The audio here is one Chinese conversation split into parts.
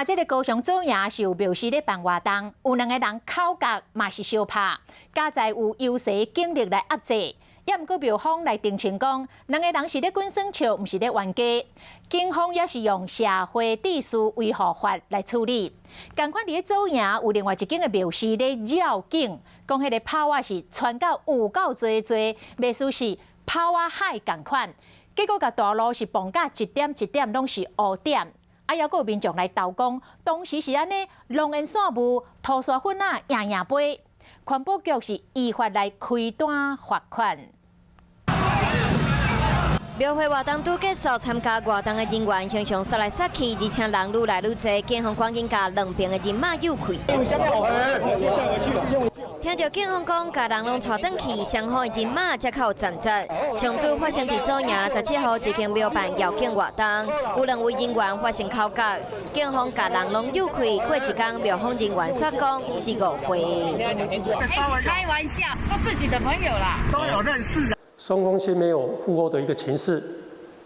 这个高雄左营是有庙事咧办活动，有2个人口角嘛是相拍，加在有优势警力来压制。也毋过庙方来澄清讲，2个人是咧滚耍笑，毋是咧冤家。警方也是用社会秩序维护法来处理。共款伫咧左营有另外一间的庙事咧绕境，讲迄个炮啊是传到有够多，袂输是炮啊海共款。结果甲大路是放甲一点一点拢是乌点。还有民众来斗讲，当时是安尼，龙烟散雾，涂沙粉啊，赢飞。环保局是依法来开单罚款。庙会活动拄结束，参加活动的人员常常杀来杀去，而且人愈来愈多，警方赶紧甲两边的人马诱开。听到警方讲，甲人拢带转去，双方的人马才靠站责。冲突发生伫左营17号一间庙办绕境活动，有2位人员发生口角，警方甲人拢诱开。过一天，庙方人员说讲4、5回。开玩笑，都自己的朋友啦，都有认识。双方先没有互殴的一个情势，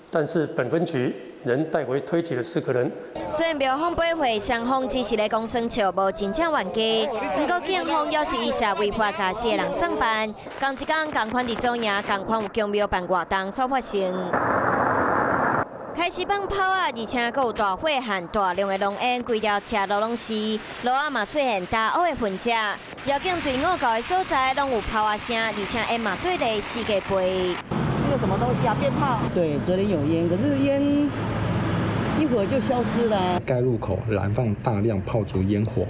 但是本分局仍带回推举了4个人。虽然庙方驳回双方只是咧讲耍笑，无真正冤家，不过警方要是以社违法甲4个人上班，同一天同款伫左营，同款有公庙办活动所发生。开始放炮啊，而且阁有大火和大量的浓烟，规条车路拢是，路啊嘛出现大乌的喷射。遥警对5个所在拢有炮啊声，而且烟嘛对咧4个飞。那个什么东西啊？鞭炮？对，昨天有烟，可是烟一会儿就消失了。该路口燃放大量炮竹烟火，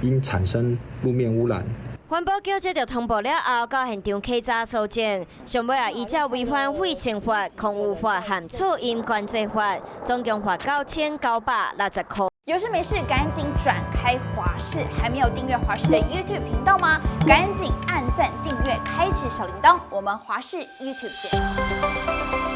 因产生路面污染。环保局接到通报了后，到现场稽查搜证，上尾依照违反废氢法、空污法和噪音管制法，总共罚9960块。有事没事赶紧转开华视，还没有订阅华视的 YouTube 频道吗？赶紧按赞、订阅、开启小铃铛，我们华视 YouTube 见。